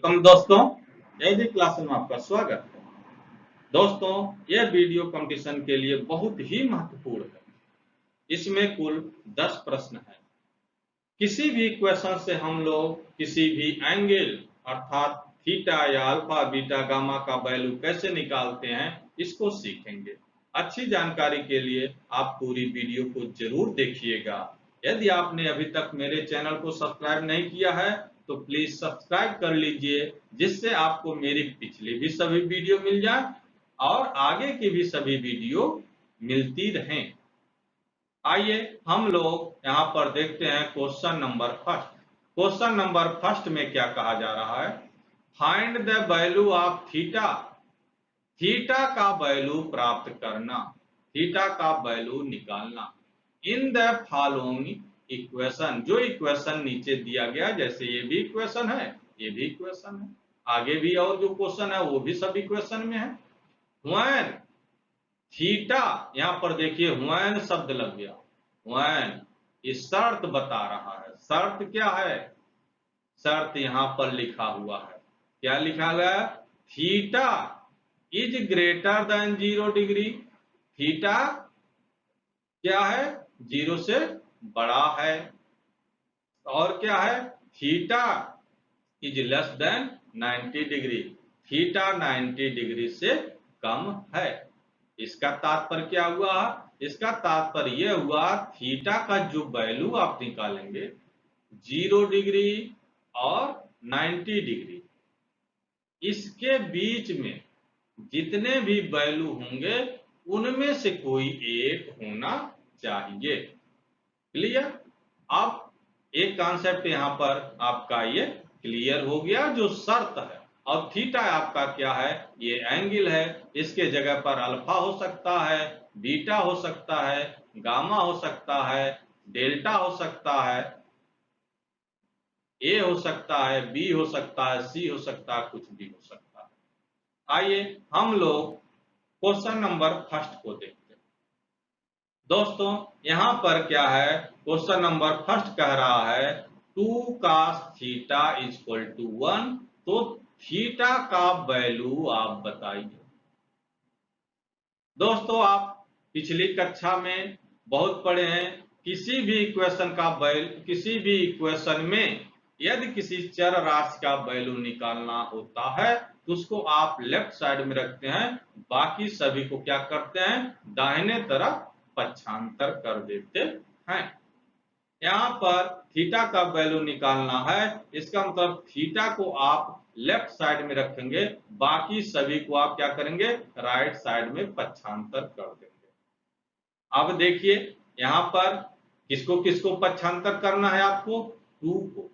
Welcome दोस्तों, एजी class में आपका स्वागत है। दोस्तों, यह वीडियो कंपटीशन के लिए बहुत ही महत्वपूर्ण है। इसमें कुल 10 प्रश्न हैं। किसी भी इक्वेशन से हम लोग किसी भी एंगल अर्थात थीटा या अल्फा बीटा गामा का वैल्यू कैसे निकालते हैं इसको सीखेंगे। अच्छी जानकारी के लिए आप पूरी वीडियो को जरूर देखिएगा। यदि आपने अभी तक मेरे चैनल को सब्सक्राइब नहीं किया है तो प्लीज सब्सक्राइब कर लीजिए, जिससे आपको मेरी पिछली भी सभी वीडियो मिल जाए और आगे की भी सभी वीडियो मिलती रहें। आइए हम लोग यहाँ पर देखते हैं question number first. Question number first में क्या कहा जा रहा है? Find the value of theta. Theta का वैल्यू प्राप्त करना, थीटा का वैल्यू निकालना इन द फॉलोइंग इक्वेशन। जो इक्वेशन नीचे दिया गया, जैसे ये भी इक्वेशन है, ये भी इक्वेशन है, आगे भी और जो क्वेश्चन है वो भी सब इक्वेशन में है। व्हेन थीटा, यहां पर देखिए व्हेन शब्द लग गया। व्हेन इस शर्त बता रहा है। शर्त क्या है? शर्त यहां पर लिखा हुआ है। क्या लिखा गया? Theta is greater than 0 degree. Theta क्या है? 0 से बड़ा है। और क्या है? Theta is less than 90 degree. Theta 90 degree से कम है। इसका तात्पर्य क्या हुआ? इसका तात्पर्य यह हुआ थीटा का जो वैल्यू आप निकालेंगे 0 डिग्री और 90 डिग्री, इसके बीच में जितने भी वैल्यू होंगे उनमें से कोई एक होना चाहिए। क्लियर? अब एक कॉन्सेप्ट यहां पर आपका ये क्लियर हो गया, जो शर्त है। और थीटा आपका क्या है? ये एंगल है। इसके जगह पर अल्फा हो सकता है, बीटा हो सकता है, गामा हो सकता है, डेल्टा हो सकता है, ए हो सकता है, बी हो सकता है, सी हो सकता है, कुछ भी हो सकता है। आइए हम लोग क्वेश्चन नंबर फर्स्ट को देखते हैं। दोस्तों यहां पर क्या है? क्वेश्चन नंबर फर्स्ट कह रहा है 2 cos theta is equal to 1। तो थीटा का वैल्यू आप बताइए। दोस्तों आप पिछली कक्षा में बहुत पढ़े हैं, किसी भी इक्वेशन का वैल्यू, किसी भी इक्वेशन में यदि किसी चर राशि का वैल्यू निकालना होता है तो उसको आप लेफ्ट साइड में रखते हैं, बाकी सभी को क्या करते हैं? दाहिने तरफ पक्षांतर कर देते हैं। यहाँ पर थीटा का वैल्यू निकालना है, इसका मतलब थीटा को आप लेफ्ट साइड में रखेंगे, बाकी सभी को आप क्या करेंगे? राइट साइड में पक्षांतर कर देंगे। अब देखिए यहाँ पर किसको किसको पक्षांतर करना है आपको? 2 को।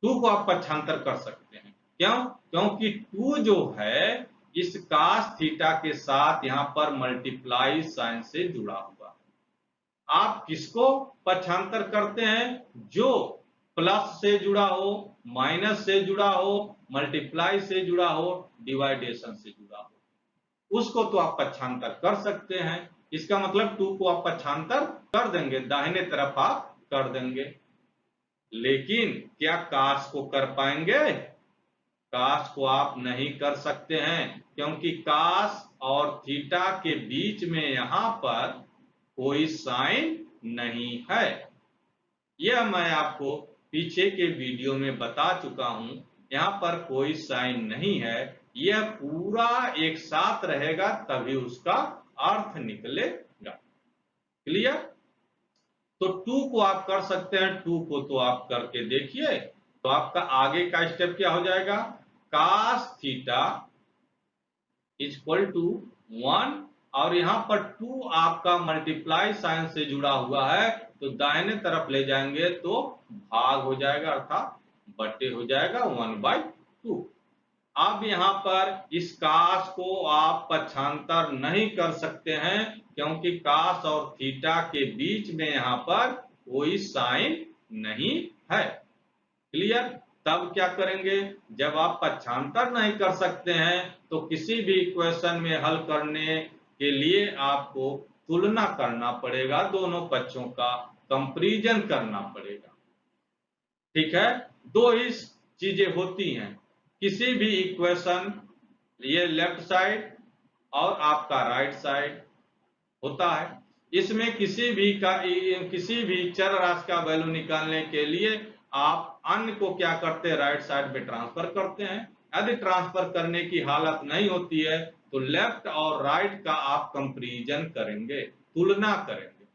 2 को आप पक्षांतर कर सकते हैं। क्यों? क्योंकि 2 जो है इस cos थीटा के साथ यहाँ पर मल्टीप्लाई साइन से जुड़ा हुआ है। आप किसको पक्षांतर करते हैं? जो प्लस से जुड़ा हो, माइनस से जुड़ा हो, मल्टीप्लाई से जुड़ा हो, डिवाइडेशन से जुड़ा हो, उसको तो आप पक्षांतर कर सकते हैं। इसका मतलब 2 को आप पक्षांतर कर देंगे, दाहिने तरफ आप कर देंगे। लेकिन क्या काश को कर पाएंगे? काश को आप नहीं कर सकते हैं, क्योंकि काश और थीटा के बीच में यहां पर कोई साइन नहीं है। यह मैं आपको पीछे के वीडियो में बता चुका हूं। यहां पर कोई साइन नहीं है, यह पूरा एक साथ रहेगा तभी उसका अर्थ निकलेगा। क्लियर? तो 2 को आप कर सकते हैं। 2 को तो आप करके देखिए, तो आपका आगे का स्टेप क्या हो जाएगा? cos थीटा इक्वल टू 1, और यहां पर 2 आपका मल्टीप्लाई साइन से जुड़ा हुआ है, तो दाहिने तरफ ले जाएंगे तो भाग हो जाएगा, अर्थात बटे हो जाएगा 1/2। अब यहाँ पर इस काश को आप पक्षांतर नहीं कर सकते हैं, क्योंकि काश और थीटा के बीच में यहाँ पर कोई साइन नहीं है। क्लियर? तब क्या करेंगे? जब आप पक्षांतर नहीं कर सकते हैं तो किसी भी इक्वेशन में हल करने के लिए आपको तुलना करना पड़ेगा, दोनों पक्षों का कंपैरिजन करना पड़ेगा। ठीक है? दो ही चीजें होती हैं, किसी भी इक्वेशन, ये लेफ्ट साइड और आपका राइट साइड होता है, इसमें किसी भी चर राशि का वैल्यू निकालने के लिए आप अन्य को क्या करते हैं, राइट साइड में ट्रांसफर करते हैं। यदि ट्रांसफर करने की हालत नहीं होती है तो लेफ्ट और राइट का आप कंपैरिजन करेंगे, तुलना करेंगे।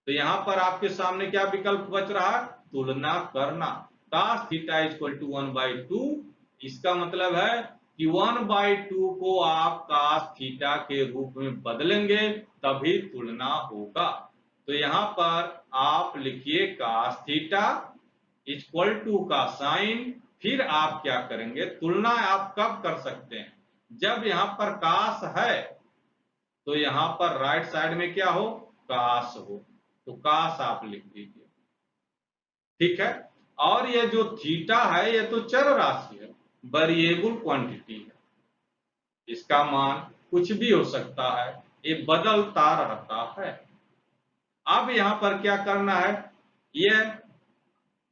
तो यहां पर आपके सामने क्या विकल्प बच रहा है, तुलना करना। cos थीटा इक्वल टू 1/2, इसका मतलब है कि 1/2 को आप cos थीटा के रूप में बदलेंगे तभी तुलना होगा। तो यहां पर आप लिखिए cos थीटा इक्वल टू का साइन, फिर आप क्या करेंगे, तुलना आप कब कर सकते हैं, जब यहां पर cos है तो यहां पर राइट साइड में क्या हो, cos हो, तो cos आप लिख दीजिए, ठीक है। और ये जो थीटा है ये तो चर राशि है, वेरिएबल क्वांटिटी है, इसका मान कुछ भी हो सकता है, ये बदलता रहता है। अब यहां पर क्या करना है, ये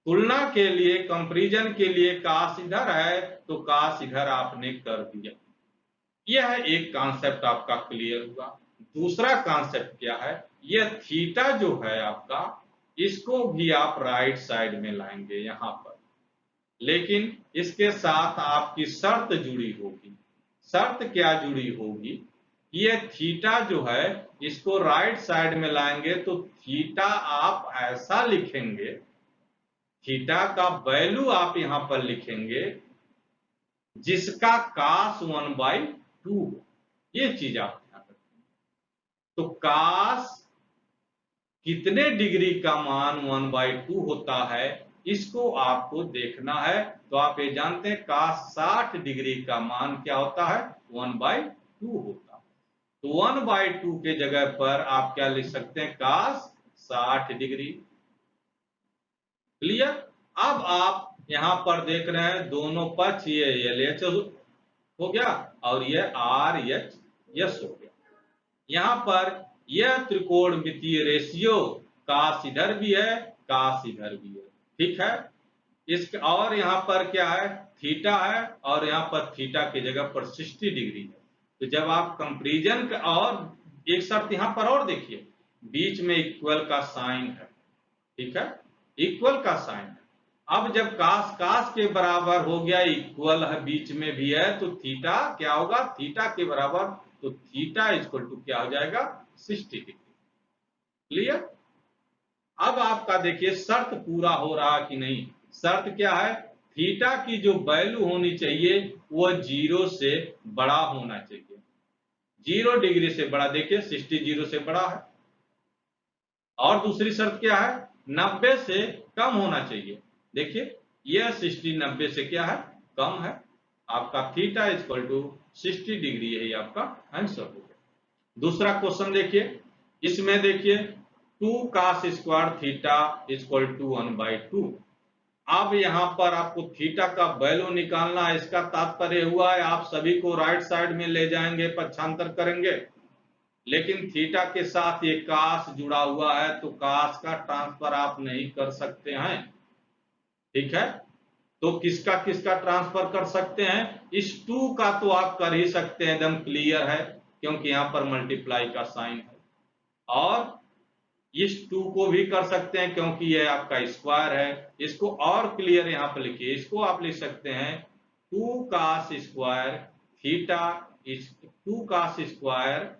तुलना के लिए, कंपैरिजन के लिए cos इधर है तो cos इधर आपने कर दिया। यह एक कॉन्सेप्ट आपका क्लियर हुआ। दूसरा कॉन्सेप्ट क्या है, यह थीटा जो है आपका, इसको भी आप राइट साइड में लाएंगे यहां पर, लेकिन इसके साथ आपकी शर्त जुड़ी होगी। शर्त क्या जुड़ी होगी, ये थीटा जो है इसको राइट साइड में लाएंगे तो थीटा आप ऐसा लिखेंगे, थीटा का वैल्यू आप यहां पर लिखेंगे जिसका cos 1/2 हो। ये चीज आप ध्यान रखें। तो cos कितने डिग्री का मान 1/2 होता है, इसको आपको देखना है। तो आप ये जानते हैं cos 60 डिग्री का मान क्या होता है, 1/2 होता है। तो 1/2 के जगह पर आप क्या लिख सकते हैं, cos 60 डिग्री। क्लियर। अब आप यहां पर देख रहे हैं दोनों पक्ष, ये LH हो गया और ये RHS हो गया। यहां पर यह त्रिकोणमितीय रेशियो cos इधर भी है, cos इधर भी है, ठीक है। इसके और यहां पर क्या है, थीटा है और यहां पर थीटा की जगह पर 60 डिग्री है। तो जब आप कंपैरिजन, और एक शर्त यहां पर और देखिए, बीच में इक्वल का साइन है, ठीक है, इक्वल का साइन है। अब जब cos के बराबर हो गया, इक्वल है, बीच में भी है, तो थीटा क्या होगा, थीटा के बराबर, तो थीटा इक्वल टू क्या हो जाएगा, 60 डिग्री। क्लियर। अब आपका देखिए शर्त पूरा हो रहा कि नहीं। शर्त क्या है, थीटा की जो वैल्यू होनी चाहिए वो 0 से बड़ा होना चाहिए। 0 डिग्री से बड़ा, देखिए 60 0 से बड़ा है। और दूसरी शर्त क्या है, 90 से कम होना चाहिए। देखिए यह 60 90 से क्या है, कम है। आपका थीटा इक्वल टू 60 डिग्री, यही आपका आंसर हो गया। दूसरा क्वेश्चन देखिए, इसमें देखिए 2 cos square theta equal to 1/2। अब यहां पर आपको थीटा का वैल्यू निकालना है। इसका तात्पर्य हुआ है आप सभी को राइट साइड में ले जाएंगे, पक्षांतर करेंगे, लेकिन थीटा के साथ ये cos जुड़ा हुआ है तो cos का ट्रांसफर आप नहीं कर सकते हैं, ठीक है। तो किसका किसका ट्रांसफर कर सकते हैं, इस 2 का तो आप कर ही सकते हैं, एकदम क्लियर है, क्योंकि यहां पर मल्टीप्लाई का साइन है। और इस 2 को भी कर सकते हैं क्योंकि यह आपका स्क्वायर है। इसको और क्लियर यहां पर लिखिए, इसको आप लिख सकते हैं 2 cos square theta is 2 cos square,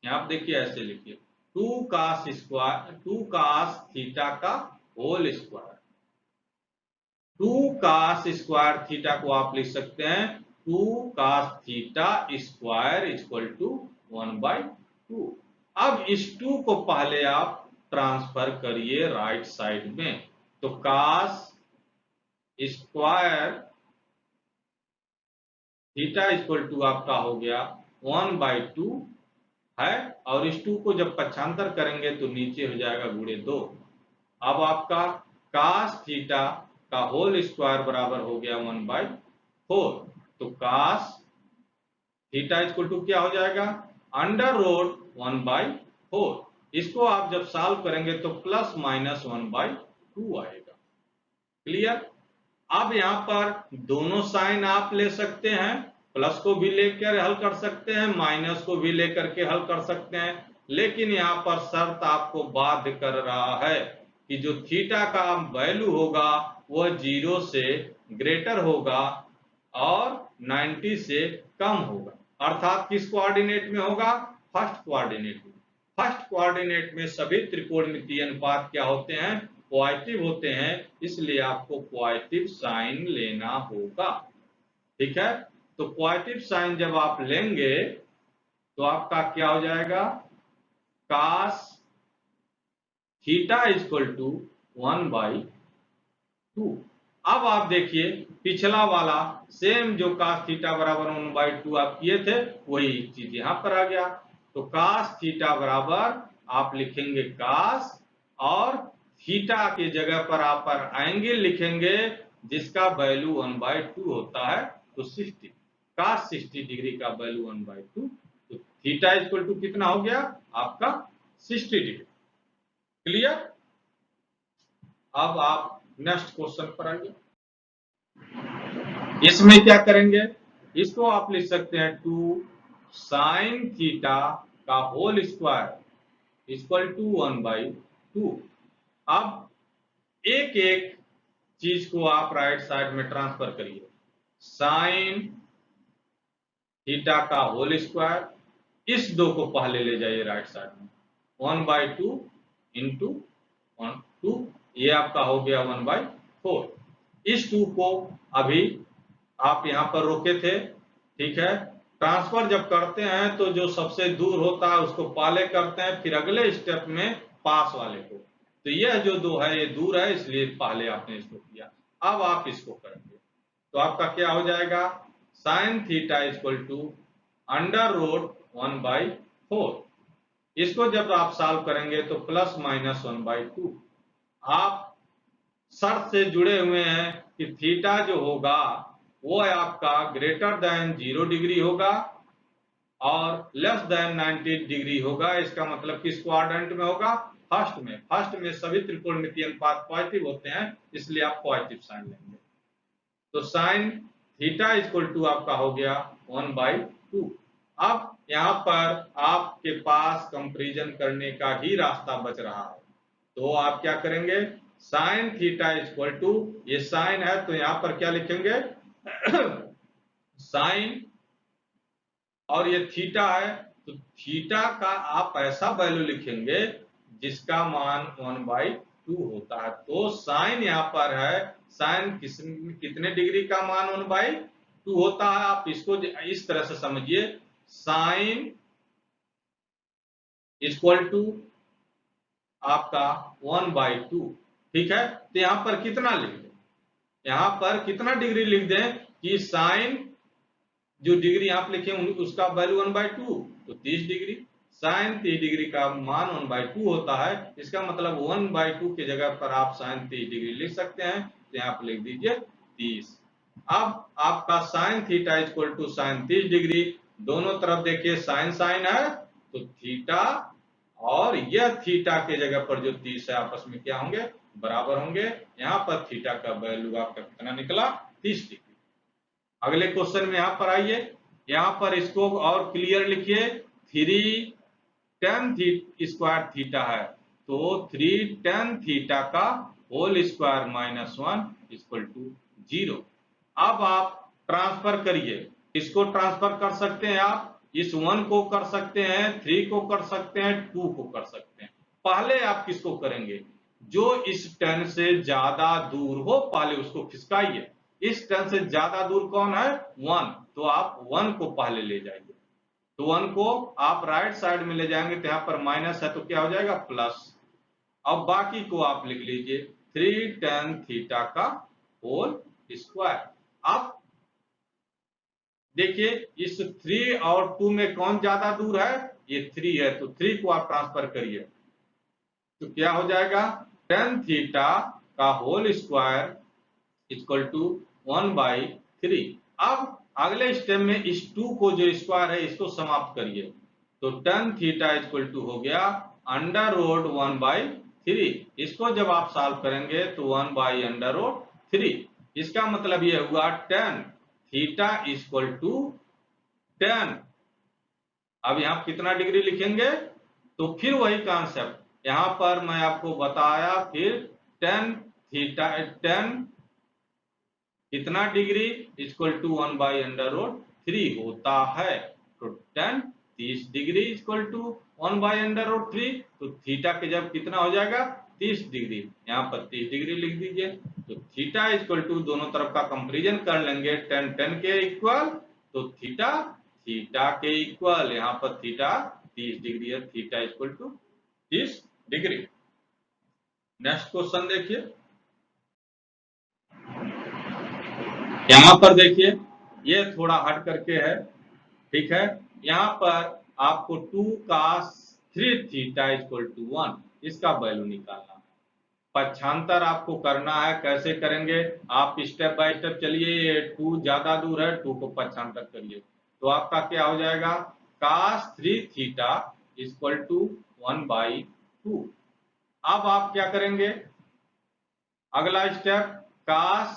आप देखिए ऐसे लिखिए 2 cos स्क्वायर, 2 cos थीटा का whole square. 2 cos square theta को आप लिख सकते हैं 2 cos theta square equal to 1/2। अब इस 2 को पहले आप ट्रांसफर करिए राइट साइड में, तो cos square theta equal to आपका हो गया 1/2 है, और इस 2 को जब पक्षांतर करेंगे तो नीचे हो जाएगा गुणे 2। अब आपका cos थीटा का होल स्क्वायर बराबर हो गया 1/4। तो cos थीटा इक्वल टू क्या हो जाएगा, अंडर रूट 1/4। इसको आप जब सॉल्व करेंगे तो प्लस माइनस 1/2 आएगा। क्लियर। अब यहाँ पर दोनों साइन आप ले सकते हैं, प्लस को भी लेकर हल कर सकते हैं, माइनस को भी लेकर के हल कर सकते हैं, लेकिन यहाँ पर शर्त आपको बाध्य कर रहा है कि जो थीटा का वैल्यू होगा वह 0 से ग्रेटर होगा और 90 से कम होगा। अर्थात किस कोऑर्डिनेट में होगा? फर्स्ट कोऑर्डिनेट में। फर्स्ट कोऑर्डिनेट में सभी त्रिकोणमितीय अनुपात क्या होते हैं? पॉजिटिव होते हैं, इसलिए आपको पॉजिटिव साइन लेना होगा। ठीक है, तो पॉजिटिव साइन जब आप लेंगे तो आपका क्या हो जाएगा? cos theta equal to 1/2। अब आप देखिए पिछला वाला सेम जो cos थीटा बराबर 1/2 आप किए थे वही चीज यहां पर आ गया। तो cos थीटा बराबर आप लिखेंगे cos और थीटा की जगह पर आप एंगल लिखेंगे जिसका वैल्यू 1/2 होता है, तो 60। cos 60 डिग्री का वैल्यू 1/2, तो थीटा इक्वल टू कितना हो गया आपका? 60 डिग्री। क्लियर? अब आप नेक्स्ट क्वेश्चन पर आइए। इसमें क्या करेंगे? इसको आप लिख सकते हैं 2 साइन थीटा का होल स्क्वायर इक्वल टू 1/2। अब एक एक चीज को आप राइट साइड में ट्रांसफर करिए। साइन थीटा का होल स्क्वायर, इस दो को पहले ले जाइए राइट साइड में। 1/2 इंटू 2, ये आपका हो गया 1/4। इस 2 को अभी आप यहां पर रोके थे। ठीक है, ट्रांसफर जब करते हैं तो जो सबसे दूर होता है उसको पहले करते हैं, फिर अगले स्टेप में पास वाले को। तो यह जो 2 है ये दूर है, इसलिए पहले आपने इसको किया। अब आप इसको करेंगे तो आपका क्या हो जाएगा? Sine theta equal to under root 1/4। इसको जब आप सॉल्व करेंगे तो प्लस माइनस 1/2। आप शर्त से जुड़े हुए हैं कि थीटा जो होगा वो आपका ग्रेटर देन 0 डिग्री होगा और लेस देन 90 डिग्री होगा। इसका मतलब किस क्वाड्रेंट में होगा? फर्स्ट में। फर्स्ट में सभी त्रिकोणमितीय अनुपात पॉजिटिव होते हैं, इसलिए आप पॉजिटिव साइन लेंगे। तो साइन थीटा इक्वल टू आपका हो गया 1/2। अब यहाँ पर आपके पास कंपैरिजन करने का ही रास्ता बच रहा है, तो आप क्या करेंगे? साइन थीटा इक्वल टू, ये साइन है तो यहां पर क्या लिखेंगे? साइन, और ये थीटा है तो थीटा का आप ऐसा वैल्यू लिखेंगे जिसका मान 1/2 होता है। तो साइन यहां पर है, साइन कितने डिग्री का मान 1/2 होता है? आप इसको इस तरह से समझिए, साइन इक्वल टू आपका 1/2। ठीक है, तो यहां पर कितना लिख दें? यहां पर कितना डिग्री लिख दें कि साइन जो डिग्री आप लिखे उसका वैल्यू 1/2, तो 30 डिग्री। साइन 30 डिग्री का मान 1/2 होता है, इसका मतलब 1/2 की जगह पर आप साइन 30 डिग्री लिख सकते हैं, तो यहाँ पर लिख दीजिए 30। अब आपका sine theta equal to sine 30 degree, दोनों तरफ देखिए साइन साइन है तो थीटा और यह थीटा के जगह पर जो 30 है आपस में क्या होंगे? बराबर होंगे। यहाँ पर थीटा का वैल्यू आपका कितना निकला? 30 डिग्री। अगले क्वेश्चन में यहाँ पर आइए, यहाँ पर इसको और क्लियर लिखिए। 3 tan स्क्वायर थीटा है, तो 3 tan थीटा का whole square minus 1 equal to 0। अब आप ट्रांसफर करिए, इसको ट्रांसफर कर सकते हैं आप, इस 1 को कर सकते हैं, 3 को कर सकते हैं, 2 को कर सकते हैं। पहले आप किसको करेंगे? जो इस tan से ज्यादा दूर हो पहले उसको खिसकाइए। इस tan से ज्यादा दूर कौन है? 1, तो आप 1 को पहले ले जाइए। तो 1 को आप राइट साइड में ले जाएंगे तो यहाँ पर माइनस है तो क्या हो जाएगा? प्लस। अब बाकी को आप लिख लीजिए 3 tan थीटा का होल स्क्वायर। आप देखिए इस 3 और 2 में कौन ज्यादा दूर है? ये 3 है, तो 3 को आप ट्रांसफर करिए तो क्या हो जाएगा? tan थीटा का होल स्क्वायर इक्वल टू 1/3। अब अगले स्टेप में इस 2 को जो स्क्वायर है इसको समाप्त करिए, तो tan थीटा इक्वल टू हो गया अंडर रूट 1/3। इसको जब आप सॉल्व करेंगे तो 1/√3। इसका मतलब ये हुआ tan theta equal to tan। अब यहाँ कितना डिग्री लिखेंगे, तो फिर वही कॉन्सेप्ट यहाँ पर मैं आपको बताया, फिर tan थीटा tan कितना डिग्री इक्वल टू 1/√3 होता है। तो tan 30 डिग्री इक्वल टू 1/√3, तो थीटा के जब कितना हो जाएगा 30 डिग्री, यहाँ पर 30 डिग्री लिख दीजिए। तो थीटा इक्वल टू दोनों तरफ का कंपेरिजन कर लेंगे, tan के इक्वल, तो थीटा के इक्वल, यहाँ पर थीटा 30 डिग्री है, theta equal to 30 degree. Next question देखिए, यहाँ पर देखिए ये थोड़ा हट करके है, ठीक है। यहाँ पर आपको 2 cos 3 थीटा इक्वल टू 1 इसका वैल्यू निकालना है। पक्षांतर आपको करना है, कैसे करेंगे आप स्टेप बाय स्टेप चलिए। 2 ज्यादा दूर है, 2 को पक्षांतर करिए, तो आपका क्या हो जाएगा cos 3 थीटा इक्वल टू 1/2। अब आप क्या करेंगे, अगला step cos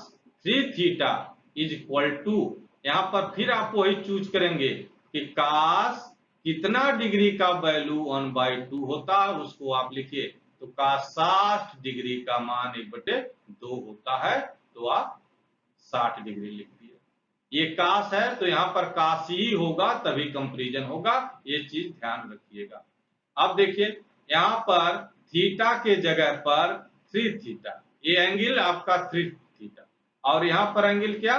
3 theta is equal to, यहाँ पर फिर आप वही चूज करेंगे कि cos कितना डिग्री का वैल्यू 1/2 होता है, उसको आप लिखिए। तो cos 60 डिग्री का मान 1/2 होता है, तो आप 60 डिग्री लिख दिए। ये cos है तो यहाँ पर cos ही होगा, तभी कंपेरिजन होगा, ये चीज ध्यान रखिएगा। अब देखिए यहाँ पर थीटा के जगह पर 3 थीटा, ये एंगल आपका 3 थीटा, और यहाँ पर एंगल क्या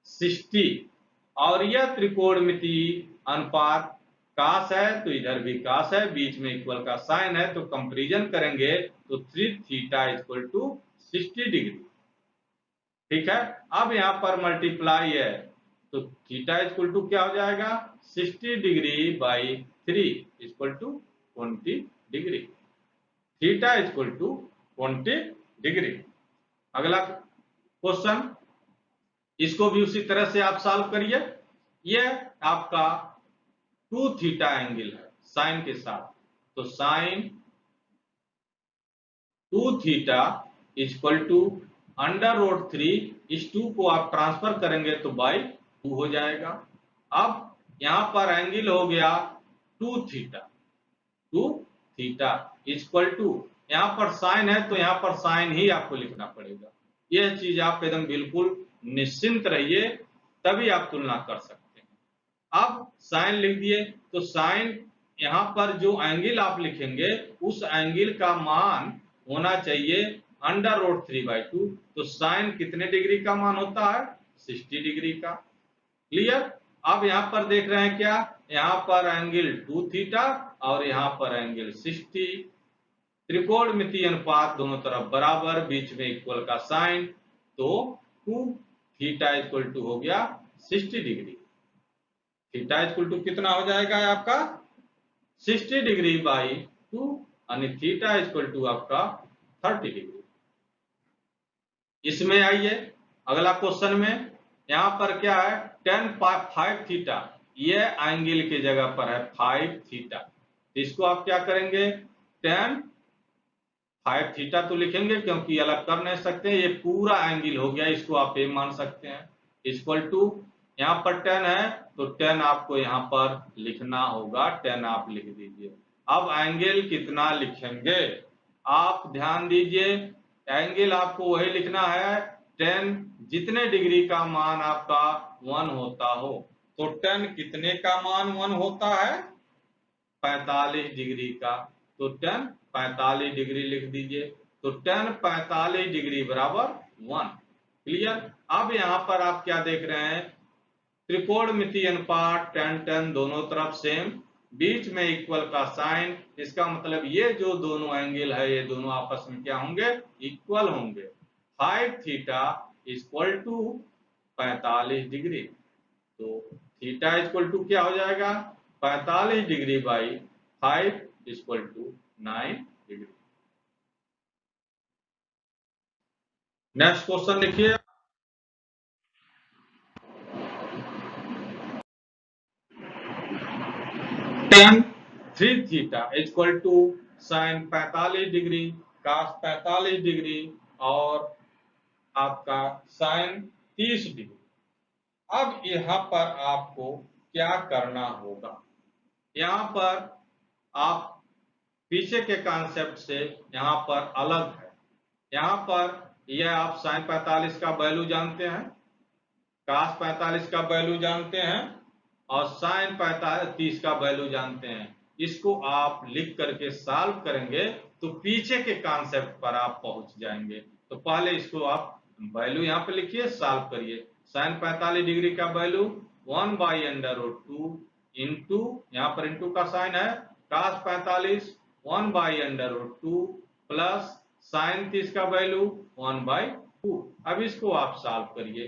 60, और यह त्रिकोणमितीय अनुपात कास है, तो इधर भी कास है, बीच में इक्वल का साइन है, तो कंपेरिजन करेंगे तो 3 थीटा इक्वल टू 60 डिग्री, ठीक है। अब यहाँ पर मल्टीप्लाई है, तो थीटा इक्वल टू क्या हो जाएगा 60 degree by 3 equal to 20 degree, theta equal to 20 degree. अगला क्वेश्चन, इसको भी उसी तरह से आप सॉल्व करिए। यह आपका 2 थीटा एंगल है साइन के साथ, तो साइन 2 थीटा इक्वल टू √3, इस 2 को आप ट्रांसफर करेंगे तो बाई 2 हो जाएगा। अब यहां पर एंगल हो गया 2 थीटा इक्वल टू, यहां पर साइन है तो यहां पर साइन ही आपको लिखना पड़ेगा। यह चीज आप एकदम बिल्कुल निश्चिंत रहिए, तभी आप तुलना कर सकते हैं। अब साइन लिख दिए, तो साइन यहां पर जो एंगल आप लिखेंगे उस एंगल का मान होना चाहिए √3/2, तो साइन कितने डिग्री का मान होता है 60 डिग्री का। क्लियर। अब यहां पर देख रहे हैं क्या, यहां पर एंगल 2 थीटा और यहां पर एंगल 60, त्रिकोणमितीय अनुपात दोनों तरफ बराबर, बीच में इक्वल का साइन, तो 2 थीटा इक्वल टू हो गया 60 डिग्री। थीटा इक्वल टू कितना हो जाएगा आपका 60 डिग्री बाई 2, यानी थीटा इक्वल टू आपका 30 डिग्री। इसमें आइए अगला क्वेश्चन में, यहां पर क्या है tan 5 थीटा, ये एंगल की जगह पर है 5 थीटा, इसको आप क्या करेंगे tan 5 थीटा तो लिखेंगे क्योंकि अलग कर नहीं सकते, ये पूरा एंगल हो गया, इसको आप ये मान सकते हैं इक्वल टू, यहाँ पर tan है तो tan आपको यहाँ पर लिखना होगा, tan आप लिख दीजिए। अब एंगल कितना लिखेंगे, आप ध्यान दीजिए, एंगल आपको वही लिखना है tan जितने डिग्री का मान आपका 1 होता हो, तो tan कितने का मान 1 होता है 45 डिग्री का, तो tan 45 डिग्री लिख दीजिए, तो tan 45 डिग्री बराबर 1। क्लियर। अब यहाँ पर आप क्या देख रहे हैं, त्रिकोणमितीय अनुपात tan दोनों तरफ सेम, बीच में इक्वल का साइन, इसका मतलब ये जो दोनों एंगल है ये दोनों आपस में क्या होंगे इक्वल होंगे। 5 थीटा इक्वल टू 45 डिग्री, तो थीटा इक्वल टू क्या हो जाएगा 45 degree by 5 equal to 9 degree. Next question लिखिए, tan 3 theta equal to sine 45 degree, cos 45 degree और आपका साइन 30 डिग्री। अब यहाँ पर आपको क्या करना होगा, यहाँ पर आप पीछे के कॉन्सेप्ट से यहाँ पर अलग है। यहाँ पर यह आप साइन 45 का वैल्यू जानते हैं, कास 45 का वैल्यू जानते हैं और साइन 30 का वैल्यू जानते हैं। इसको आप लिख करके सॉल्व करेंगे तो पीछे के कॉन्सेप्ट पर आप पहुंच जाएंगे। तो पहले इसको आप वैल्यू यहाँ पे लिखिए, सॉल्व करिए। साइन 45 डिग्री का वैल्यू 1/√2 इंटू, यहाँ पर इंटू का साइन है, कास 45 1/√2 प्लस साइन 30 का वैल्यू 1/2। अब इसको आप सॉल्व करिए,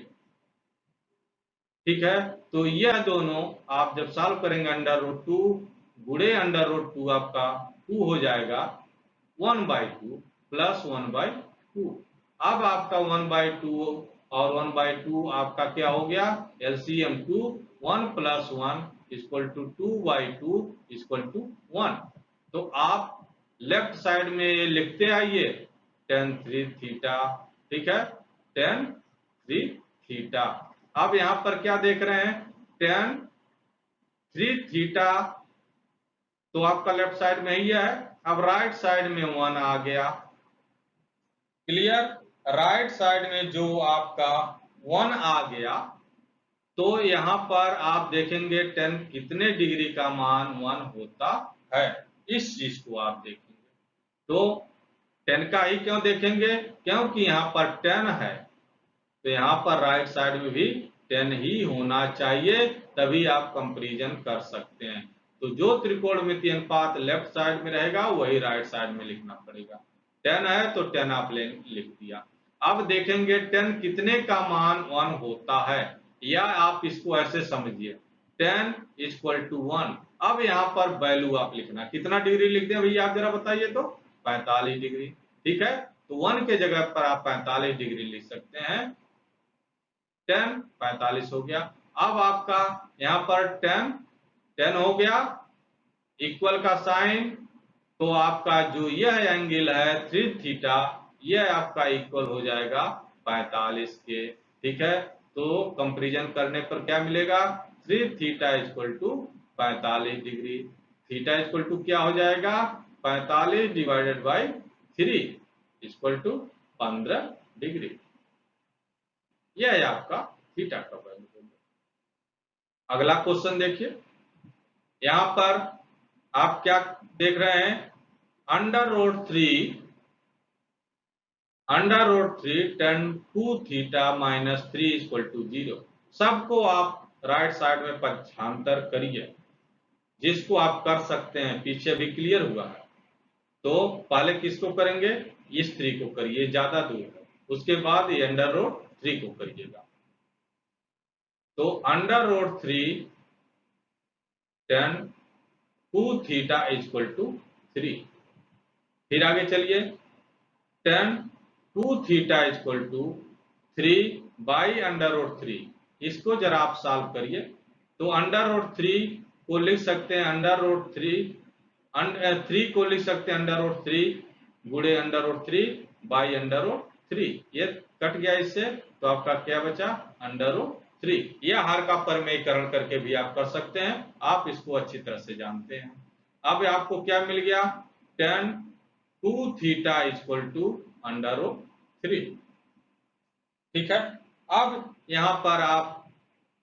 ठीक है। तो यह दोनों आप जब सॉल्व करेंगे √2 गुणे √2 आपका 2 हो जाएगा 1/2 प्लस 1/2। अब आपका 1/2 और 1/2 आपका क्या हो गया, LCM 2, 1 plus 1 equal to 2/2 equal to 1। तो आप लेफ्ट साइड में ये लिखते आइए tan 3 थीटा, ठीक है, tan 3 थीटा। अब यहां पर क्या देख रहे हैं, tan 3 थीटा तो आपका लेफ्ट साइड में ही है। अब राइट साइड में 1 आ गया, क्लियर। राइट साइड में जो आपका 1 आ गया तो यहां पर आप देखेंगे tan कितने डिग्री का मान 1 होता है, इस चीज को आप देखेंगे। तो tan का ही क्यों देखेंगे, क्योंकि यहाँ पर tan है तो यहाँ पर राइट साइड में भी tan ही होना चाहिए, तभी आप कंपैरिजन कर सकते हैं। तो जो त्रिकोणमितीय अनुपात लेफ्ट साइड में रहेगा वही राइट साइड में लिखना पड़ेगा। tan है तो tan आप लिख दिया। अब देखेंगे tan कितने का मान 1 होता है, या आप इसको ऐसे समझिए tan = 1। अब यहाँ पर वैल्यू आप लिखना, कितना डिग्री लिख दें भैया आप जरा बताइए तो, 45 डिग्री, ठीक है। तो 1 के जगह पर आप 45 डिग्री लिख सकते हैं, tan 45 हो गया। अब आपका यहाँ पर tan हो गया, इक्वल का साइन, तो आपका जो यह एंगल है 3 थीटा, यह आपका इक्वल हो जाएगा 45 के, ठीक है। तो कंपैरिजन करने पर क्या मिलेगा, 3 theta = 45 degree. Theta equal to क्या हो जाएगा, 45 डिवाइडेड बाई 3 = 15 डिग्री। यह है आपका थीटा का वैल्यू। अगला क्वेश्चन देखिए, यहां पर आप क्या देख रहे हैं, √3 tan 2 थीटा - 3 = 0। सबको आप राइट साइड में पक्षांतर करिए, जिसको आप कर सकते हैं, पीछे भी क्लियर हुआ है। तो पहले किसको करेंगे, इस 3 को करिए, ज्यादा दूर है, उसके बाद ये √3 को करिएगा। तो √3 tan 2 थीटा = 3। फिर आगे चलिए, tan 2 थीटा = 3/√3। इसको जरा आप सॉल्व करिए। तो √3 को लिख सकते हैं √3 को लिख सकते हैं √3 गुणे √3/√3। ये कट गया इससे, तो आपका क्या बचा, √3। यह हर का परिमेयकरण करके भी आप कर सकते हैं, आप इसको अच्छी तरह से जानते हैं। अब आपको क्या मिल गया, tan 2 थीटा = √3, ठीक है। अब यहां पर आप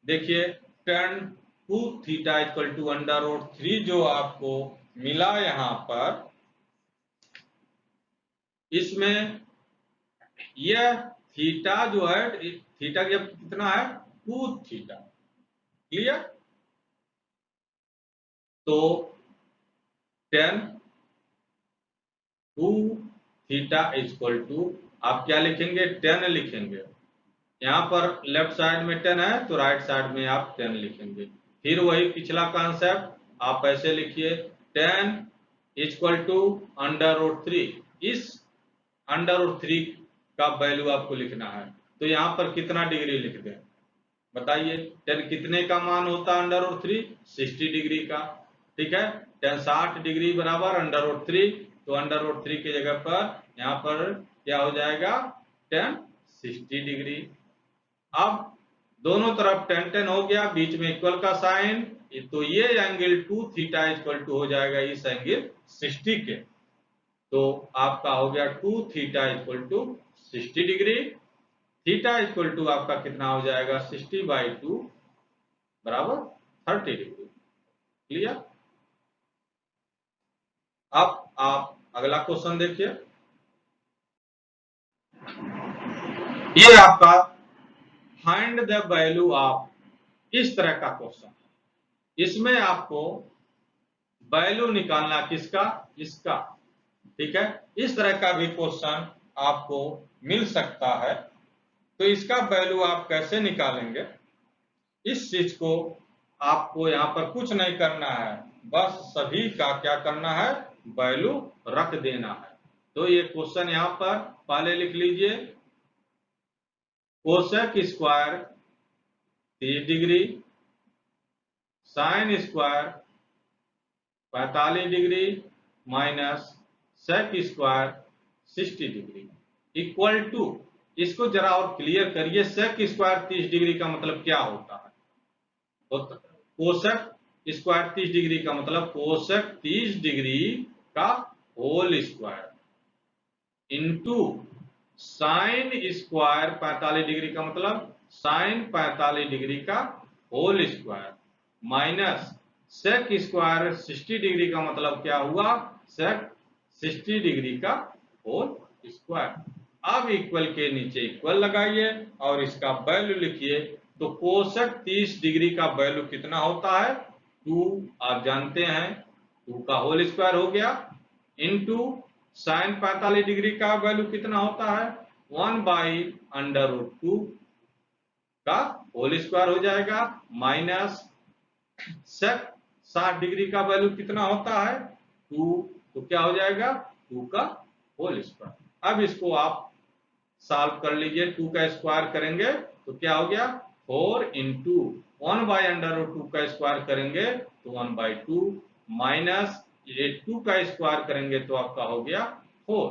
देखिए tan 2 थीटा = √3 जो आपको मिला यहां पर, इसमें यह थीटा जो है, थीटा जब कितना है 2 थीटा, क्लियर। तो tan 2 थीटा = आप क्या लिखेंगे, tan लिखेंगे। यहाँ पर लेफ्ट साइड में 10 है तो राइट साइड में आप 10 लिखेंगे। फिर वही पिछला कॉन्सेप्ट आप ऐसे लिखिए, tan = √3। इस √3 का वैल्यू आपको लिखना है, तो यहाँ पर कितना डिग्री लिख दें बताइए, tan कितने का मान होता है √3, 60 डिग्री का, ठीक है। tan 60 डिग्री बराबर √3, तो √3 की जगह पर यहाँ पर क्या हो जाएगा, tan 60 डिग्री। अब दोनों तरफ tan tan हो गया, बीच में इक्वल का साइन, तो ये एंगल 2 थीटा इक्वल टू हो जाएगा इस एंगल 60 के। तो आपका हो गया 2 theta equal to 60 degree. Theta equal to आपका कितना हो जाएगा 60/2 बराबर 30 डिग्री। क्लियर। अब आप अगला क्वेश्चन देखिए। ये आपका फाइंड द वैल्यू ऑफ, इस तरह का क्वेश्चन। इसमें आपको वैल्यू निकालना किसका, इसका। ठीक है, इस तरह का भी क्वेश्चन आपको मिल सकता है। तो इसका वैल्यू आप कैसे निकालेंगे, इस चीज को आपको यहाँ पर कुछ नहीं करना है, बस सभी का क्या करना है, वैल्यू रख देना है। तो ये क्वेश्चन यहाँ पर पहले लिख लीजिए, cosec square 30 degree, sine square 45 degree minus sec square 60 degree equal to, इसको जरा और क्लियर करिए, सेक स्क्वायर 30 डिग्री का मतलब क्या होता है। कोसेक स्क्वायर 30 डिग्री का मतलब कोसेक 30 डिग्री का whole square into sine square 45 degree का मतलब साइन 45 डिग्री का whole square minus sec square 60 degree का मतलब क्या हुआ, सेक 60 डिग्री का होल स्क्वायर। अब इक्वल के नीचे इक्वल लगाइए और इसका वैल्यू लिखिए। तो कोसेक 30 डिग्री का वैल्यू कितना होता है, 2 आप जानते हैं, 2 का होल स्क्वायर हो गया, इनटू साइन 45 डिग्री का वैल्यू कितना होता है, 1/√2 का होल स्क्वायर हो जाएगा, माइनस सेक 60 डिग्री का वैल्यू कितना होता है 2, तो क्या हो जाएगा 2 का होल स्क्वायर। अब इसको आप सॉल्व कर लीजिए, 2 का स्क्वायर करेंगे तो क्या हो गया 4 इंटू 1/√2 का स्क्वायर करेंगे तो 1/2 माइनस ये 2 का स्क्वायर करेंगे तो आपका हो गया 4।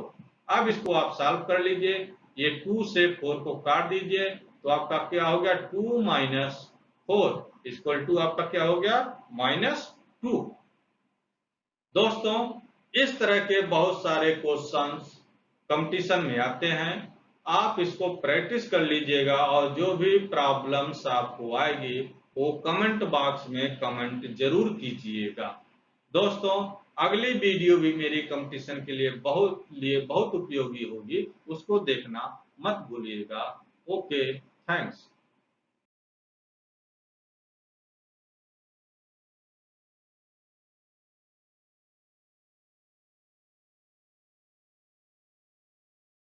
अब इसको आप सॉल्व कर लीजिए, ये 2 से 4 को काट दीजिए तो आपका क्या हो गया 2 माइनस 4 इक्वल टू आपका क्या हो गया -2। दोस्तों, इस तरह के बहुत सारे क्वेश्चंस कंपटीशन में आते हैं, आप इसको प्रैक्टिस कर लीजिएगा और जो भी प्रॉब्लम्स आपको आएगी वो कमेंट बॉक्स में कमेंट जरूर कीजिएगा। दोस्तों, अगली वीडियो भी मेरी कंपटीशन के लिए बहुत उपयोगी होगी, उसको देखना मत भूलिएगा। Okay, thanks.